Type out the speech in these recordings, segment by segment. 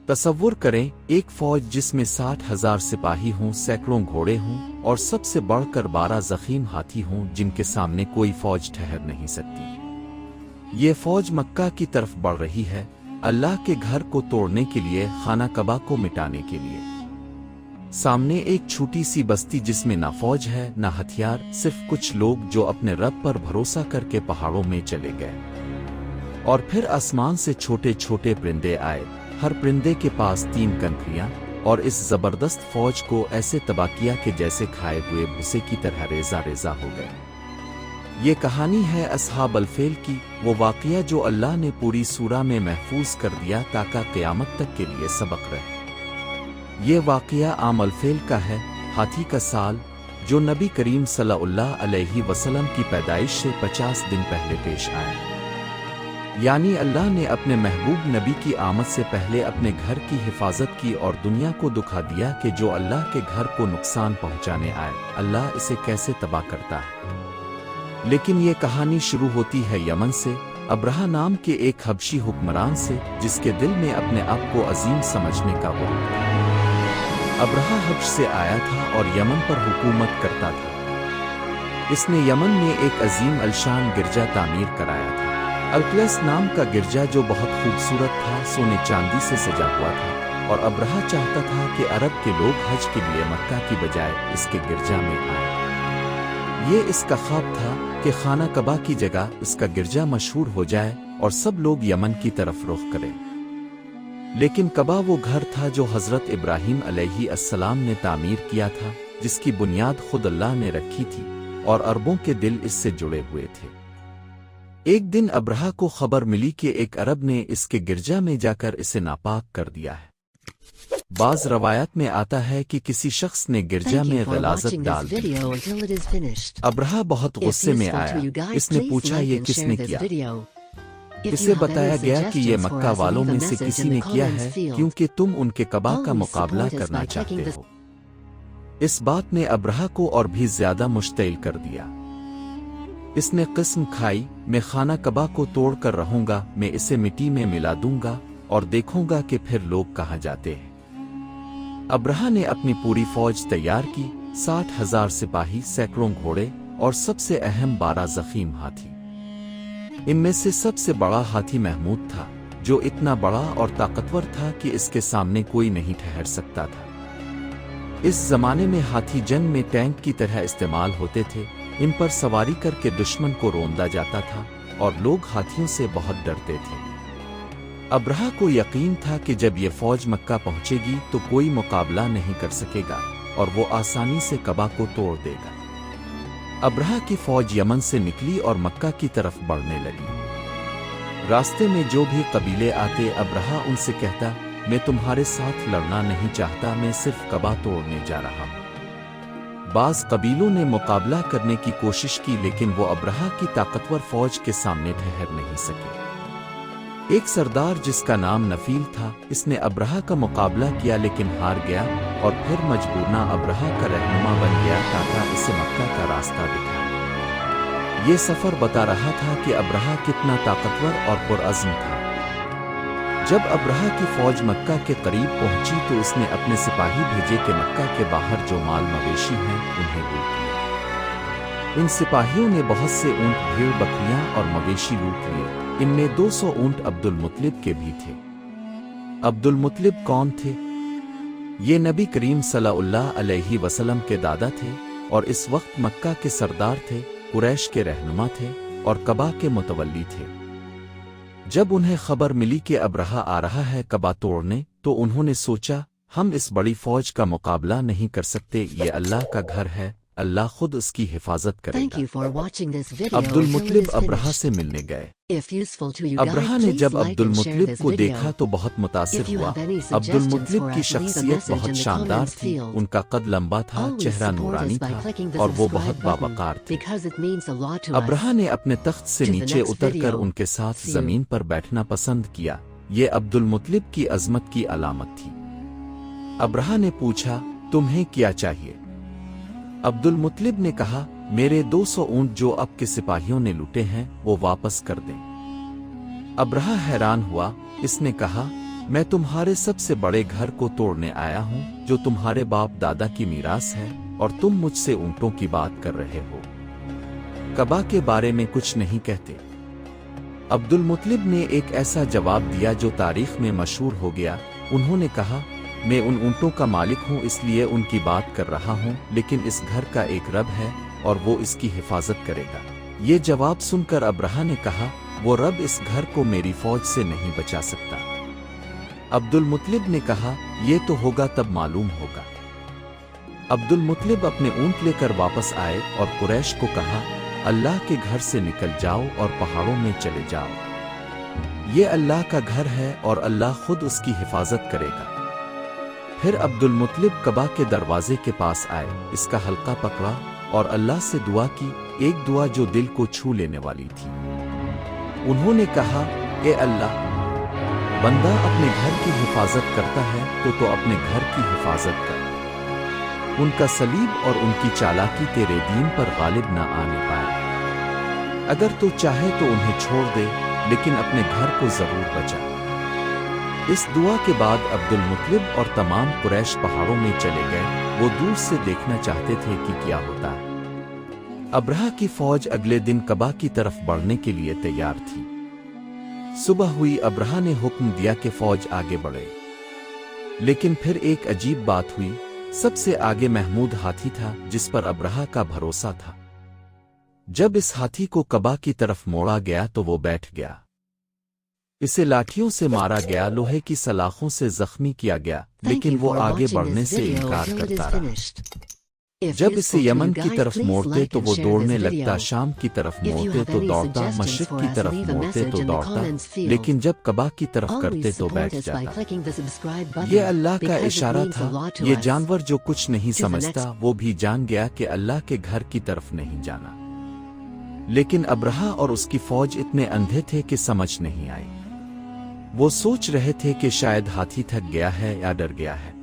तसव्वुर करें एक फौज जिसमें 60,000 सिपाही हों, सैकड़ों घोड़े हों और सबसे बढ़कर 12 ज़ख़ीम हाथी हों जिनके सामने कोई फौज ठहर नहीं सकती। ये फौज मक्का की तरफ बढ़ रही है, अल्लाह के घर को तोड़ने के लिए, खाना कबा को मिटाने के लिए। सामने एक छोटी सी बस्ती जिसमें ना फौज है ना हथियार, सिर्फ कुछ लोग जो अपने रब पर भरोसा करके पहाड़ों में चले गए। और फिर आसमान से छोटे छोटे परिंदे आए, हर परिंदे के पास 3 कनखियां, और इस जबरदस्त फौज को ऐसे तबाह किया कि जैसे खाए हुए भूसे की तरह रेजा रेजा हो गए। ये कहानी है असहाब अल-फील की, वो वाक़या जो अल्लाह ने पूरी सूरा में महफूज कर दिया ताकि क़यामत तक के लिए सबक रहे। ये वाक़या आम अल-फील का है, हाथी का साल, जो नबी करीम सल्लल्लाहु अलैहि वसल्लम की पैदाइश से 50 दिन पहले पेश आया। यानी अल्लाह ने अपने महबूब नबी की आमद से पहले अपने घर की हिफाजत की और दुनिया को दुखा दिया कि जो अल्लाह के घर को नुकसान पहुंचाने आए, अल्लाह इसे कैसे तबाह करता है। लेकिन ये कहानी शुरू होती है यमन से, अब्रहा नाम के एक हबशी हुक्मरान से, जिसके दिल में अपने आप को अजीम समझने का वो था। अब्रहा हब्श से आया था और यमन पर हुकूमत करता था। इसने यमन में एक अजीम अलशान गिरजा तामीर कराया था। अल्क्लस नाम का गिरजा जो बहुत खूबसूरत था, सोने चांदी से सजा हुआ था, और अब्रहा चाहता था कि अरब के लोग हज के लिए मक्का की बजाय इसके गिरजा में आए। ये इसका ख्वाब था कि खाना कबा की जगह इसका गिरजा मशहूर हो जाए और सब लोग यमन की तरफ रुख करें। लेकिन कबा वो घर था जो हज़रत इब्राहीम अलैहिस्सलाम ने तामीर किया था, जिसकी बुनियाद खुद अल्लाह ने रखी थी, और अरबों के दिल इससे जुड़े हुए थे। एक दिन अब्रहा को खबर मिली कि एक अरब ने इसके गिरजा में जाकर इसे नापाक कर दिया है। बाज़ रवायत में आता है कि किसी शख्स ने गिरजा में गलाज़त डाल दी। अब्रहा बहुत गुस्से में आया, इसने पूछा ये किसने किया। इसे बताया गया कि ये मक्का वालों में से किसी ने किया है, क्योंकि तुम उनके कबा का मुकाबला करना चाहते हो। इस बात ने अब्रहा को और भी ज्यादा मुश्तिल कर दिया। इसने कसम खाई, मैं खाना कबा को तोड़ कर रहूंगा, मैं इसे मिट्टी में मिला दूंगा और देखूंगा कि फिर लोग कहाँ जाते हैं। अब्रहा ने अपनी पूरी फौज तैयार की, 60,000 सिपाही, सैकड़ों घोड़े और सबसे अहम 12 ज़ख़ीम हाथी। इनमें से सबसे बड़ा हाथी महमूद था, जो इतना बड़ा और ताकतवर था कि इसके सामने कोई नहीं ठहर सकता था। इस जमाने में हाथी जंग में टैंक की तरह इस्तेमाल होते थे। इन पर सवारी करके दुश्मन को रोंदा जाता था और लोग हाथियों से बहुत डरते थे। अब्रहा को यकीन था कि जब ये फौज मक्का पहुंचेगी तो कोई मुकाबला नहीं कर सकेगा और वो आसानी से कबा को तोड़ देगा। अब्रहा की फौज यमन से निकली और मक्का की तरफ बढ़ने लगी। रास्ते में जो भी कबीले आते, अब्रहा उनसे कहता, मैं तुम्हारे साथ लड़ना नहीं चाहता, मैं सिर्फ कबा तोड़ने जा रहा हूँ। बाज़ कबीलों ने मुकाबला करने की कोशिश की, लेकिन वो अब्रहा की ताकतवर फौज के सामने ठहर नहीं सके। एक सरदार जिसका नाम नफील था, इसने अब्रहा का मुकाबला किया लेकिन हार गया और फिर मजबूरना अब्रहा का रहनुमा बन गया ताकि इसे मक्का का रास्ता दिखाए। ये सफर बता रहा था कि अब्रहा कितना ताकतवर और पुरअज़्म था। जब अब्रहा की फौज मक्का के करीब पहुंची तो उसने अपने सिपाही भेजे कि मक्का के बाहर जो माल मवेशी हैं उन्हें लूट लिया। इन सिपाहियों ने बहुत से ऊंट, भेड़, बकरियां और मवेशी लूट लिए। इनमें 200 ऊंट अब्दुल मुत्तलिब के भी थे। अब्दुल मुत्तलिब कौन थे? ये नबी करीम सल्लल्लाहु अलैहि वसल्लम के दादा थे और इस वक्त मक्का के सरदार थे, कुरैश के रहनुमा थे और कबा के मुतवल्ली थे। जब उन्हें खबर मिली कि अब्रहा आ रहा है कबा तोड़ने, तो उन्होंने सोचा, हम इस बड़ी फौज का मुकाबला नहीं कर सकते, ये अल्लाह का घर है, अल्लाह खुद उसकी हिफाजत करेगा। अब्दुल मुत्तलिब अब्रहा से मिलने गए। अब्रहा ने जब अब्दुल मुत्तलिब को देखा तो बहुत मुतासिर हुआ। अब्दुल मुत्तलिब की शख्सियत बहुत शानदार थी, उनका कद लंबा था, चेहरा नूरानी था और वो बहुत बावकार थे। अब्रहा ने अपने तख्त से नीचे उतरकर उनके साथ जमीन पर बैठना पसंद किया। ये अब्दुल मुत्तलिब की अजमत की अलामत थी। अब्रहा ने पूछा, तुम्हें क्या चाहिए? अब्दुल मुत्तलिब ने कहा, मेरे 200 ऊंट जो अब के सिपाहियों ने लूटे हैं वो वापस कर दें। अब्रहा हैरान हुआ। इसने कहा, मैं तुम्हारे सबसे बड़े घर को तोड़ने आया हूं जो तुम्हारे बाप दादा की मीरास है, और तुम मुझसे ऊंटों की बात कर रहे हो, कबा के बारे में कुछ नहीं कहते। अब्दुल मुत्तलिब ने एक ऐसा जवाब दिया जो तारीख में मशहूर हो गया। उन्होंने कहा, मैं उन ऊंटों का मालिक हूं इसलिए उनकी बात कर रहा हूं, लेकिन इस घर का एक रब है और वो इसकी हिफाजत करेगा। ये जवाब सुनकर अब्रहा ने कहा, वो रब इस घर को मेरी फौज से नहीं बचा सकता। अब्दुल मुत्तलिब ने कहा, ये तो होगा तब मालूम होगा। अब्दुल मुत्तलिब अपने ऊंट लेकर वापस आए और कुरैश को कहा, अल्लाह के घर से निकल जाओ और पहाड़ों में चले जाओ। ये अल्लाह का घर है और अल्लाह खुद उसकी हिफाजत करेगा। फिर अब्दुल मुत्तलिब कबा के दरवाजे के पास आए, इसका हल्का पकड़ा और अल्लाह से दुआ की, एक दुआ जो दिल को छू लेने वाली थी। उन्होंने कहा, ए अल्लाह, बंदा अपने घर की हिफाजत करता है तो अपने घर की हिफाजत कर। उनका सलीब और उनकी चालाकी तेरे दीन पर गालिब ना आने पाए। अगर तू चाहे तो उन्हें छोड़ दे, लेकिन अपने घर को जरूर बचा। इस दुआ के बाद अब्दुल मुत्तलिब और तमाम कुरैश पहाड़ों में चले गए। वो दूर से देखना चाहते थे कि क्या होता है। अब्रहा की फौज अगले दिन कबा की तरफ बढ़ने के लिए तैयार थी। सुबह हुई, अब्रहा ने हुक्म दिया कि फौज आगे बढ़े। लेकिन फिर एक अजीब बात हुई। सबसे आगे महमूद हाथी था जिस पर अब्रहा का भरोसा था। जब इस हाथी को कबा की तरफ मोड़ा गया तो वो बैठ गया। इसे लाठियों से मारा गया, लोहे की सलाखों से जख्मी किया गया, लेकिन वो आगे बढ़ने से इनकार करता रहा। जब इसे यमन की तरफ मोड़ते तो वो दौड़ने लगता, शाम की तरफ मोड़ते तो दौड़ता, मशरिक की तरफ मोड़ते तो दौड़ता, लेकिन जब कबा की तरफ करते तो बैठ जाता। ये अल्लाह का इशारा था। ये जानवर जो कुछ नहीं समझता वो भी जान गया कि अल्लाह के घर की तरफ नहीं जाना। लेकिन अब्रहा और उसकी फौज इतने अंधे थे कि समझ नहीं आई। वो सोच रहे थे कि शायद हाथी थक गया है या डर गया है।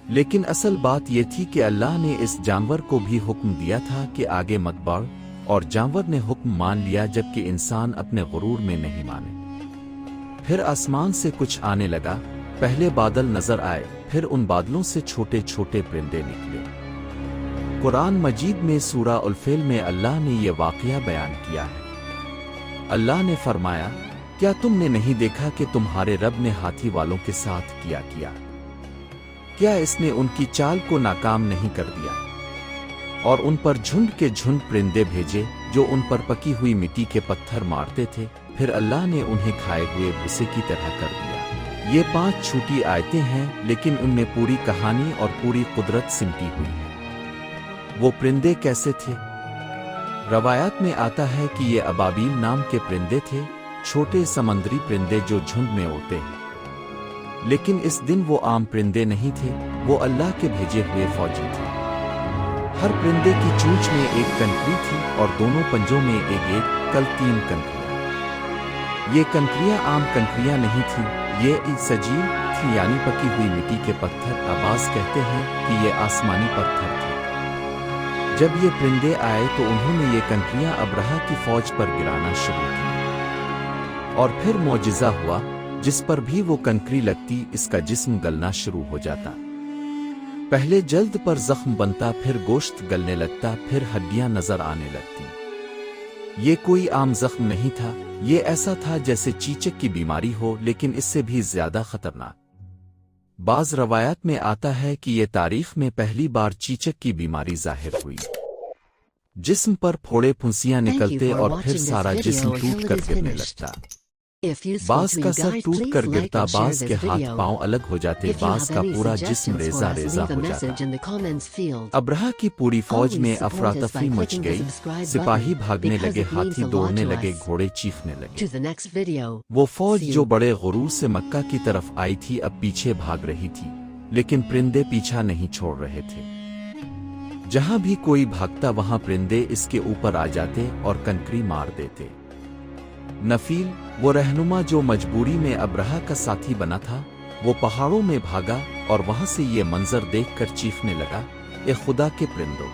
लेकिन असल बात यह थी कि अल्लाह ने इस जानवर को भी हुक्म दिया था कि आगे मत बढ़, और जानवर ने हुक्म मान लिया, जबकि इंसान अपने गुरूर में नहीं माने। फिर आसमान से कुछ आने लगा। पहले बादल नजर आए, फिर उन बादलों से छोटे छोटे परिंदे निकले। कुरान मजीद में सूरा उल-फिल में अल्लाह ने यह वाक़या बयान किया है। अल्लाह ने फरमाया, क्या तुमने नहीं देखा कि तुम्हारे रब ने हाथी वालों के साथ किया? क्या इसने उनकी चाल को नाकाम नहीं कर दिया? और उन पर झुंड के झुंड परिंदे भेजे जो उन पर पकी हुई मिट्टी के पत्थर मारते थे, फिर अल्लाह ने उन्हें खाए हुए भूसे की तरह कर दिया। ये 5 छोटी आयतें हैं, लेकिन उनमें पूरी कहानी और पूरी कुदरत सिमटी हुई है। वो परिंदे कैसे थे? रवायात में आता है कि ये अबाबील नाम के परिंदे थे, छोटे समंदरी परिंदे जो झुंड में उड़ते हैं। लेकिन इस दिन वो आम परिंदे नहीं थे, वो अल्लाह के भेजे हुए फौजी थे। हर परिंदे की चोंच में एक कनकरी थी और दोनों पंजों में एक कल 3 कनकरियां। ये कनकरियां आम कनकरियां नहीं थी, ये सजील थी, यानी पकी हुई मिट्टी के पत्थर। अब्बास कहते हैं कि ये आसमानी पत्थर थे। जब ये परिंदे आए तो उन्होंने ये कनकरियां अब्रहा की फौज पर गिराना शुरू की, और फिर मौजिज़ा हुआ। जिस पर भी वो कनकरी लगती, इसका जिस्म गलना शुरू हो जाता। पहले जल्द पर जख्म बनता, फिर गोश्त गलने लगता, फिर हड्डियां नजर आने लगती। ये कोई आम जख्म नहीं था, ये ऐसा था जैसे चीचक की बीमारी हो, लेकिन इससे भी ज्यादा खतरनाक। बाज रवायात में आता है कि ये तारीख में पहली बार चीचक की बीमारी जाहिर हुई। जिस्म पर फोड़े फुंसियां निकलते और फिर सारा जिस्म टूट कर गिरने लगता। बाज का सर टूट कर गिरता, बाज के हाथ पांव अलग हो जाते, बाज का पूरा जिस्म रेजा रेजा हो जाता। अब्रहा की पूरी फौज में अफरा तफरी मच गई। सिपाही भागने लगे, हाथी दौड़ने लगे, घोड़े चीखने लगे। वो फौज जो बड़े गुरूर से मक्का की तरफ आई थी अब पीछे भाग रही थी, लेकिन परिंदे पीछा नहीं छोड़ रहे थे। जहां भी कोई भागता वहां परिंदे इसके ऊपर आ जाते और कनकरी मार देते। नफील, वो रहनुमा जो मजबूरी में अब्रहा का साथी बना था, वो पहाड़ों में भागा और वहां से ये मंजर देखकर चीखने लगा, ए खुदा के परिंदों,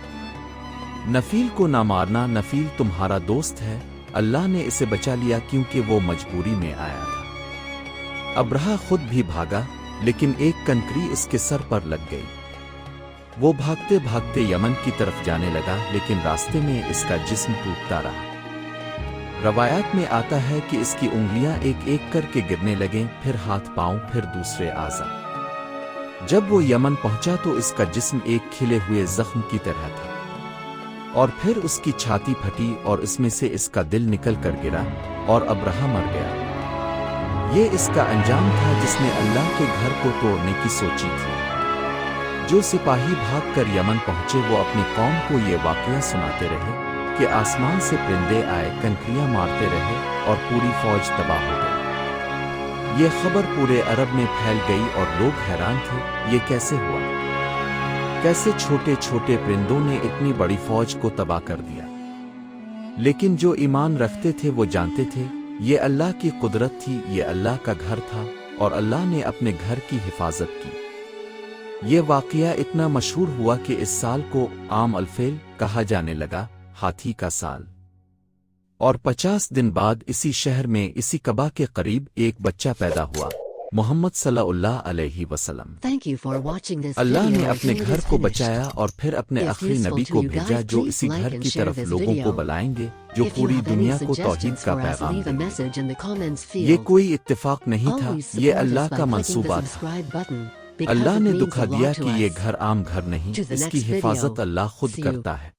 नफील को ना मारना, नफील तुम्हारा दोस्त है, अल्लाह ने इसे बचा लिया क्योंकि वो मजबूरी में आया था। अब्रहा खुद भी भागा, लेकिन एक कनकरी इसके सर पर लग गई। वो भागते भागते यमन की तरफ जाने लगा, लेकिन रास्ते में इसका जिस्म टूटता रहा। रवायात में आता है कि इसकी उंगलियां एक एक करके गिरने लगें, फिर हाथ पांव, फिर दूसरे आज़ा। जब वो यमन पहुंचा तो इसका जिस्म एक खिले हुए जख्म की तरह था, और फिर उसकी छाती फटी और इसमें से इसका दिल निकल कर गिरा और अब्रहा मर गया। ये इसका अंजाम था जिसने अल्लाह के घर को तोड़ने की सोची थी। जो सिपाही भाग कर यमन पहुंचे वो अपनी कौम को ये वाक़या सुनाते रहे कि आसमान से परिंदे आए, कनकरियां मारते रहे और पूरी फौज तबाह हो गई। ये खबर पूरे अरब में फैल गई और लोग हैरान थे, ये कैसे हुआ? कैसे छोटे छोटे परिंदों ने इतनी बड़ी फौज को तबाह कर दिया? लेकिन जो ईमान रखते थे वो जानते थे ये अल्लाह की कुदरत थी, ये अल्लाह का घर था और अल्लाह ने अपने घर की हिफाजत की। ये वाक़या इतना मशहूर हुआ कि इस साल को आम अल-फील कहा जाने लगा, हाथी का साल। और 50 दिन बाद इसी शहर में इसी कबा के करीब एक बच्चा पैदा हुआ, मोहम्मद सल्लल्लाहु अलैहि वसल्लम। अल्लाह ने अपने घर को बचाया और फिर अपने आखिरी नबी को भेजा जो इसी घर की तरफ लोगों को बुलाएंगे, जो पूरी दुनिया को तौहीद का पैगाम देंगे। ये कोई इत्तेफाक नहीं था, ये अल्लाह का मंसूबा था। अल्लाह ने दुखा दिया कि ये घर आम घर नहीं, इसकी हिफाजत अल्लाह खुद करता है।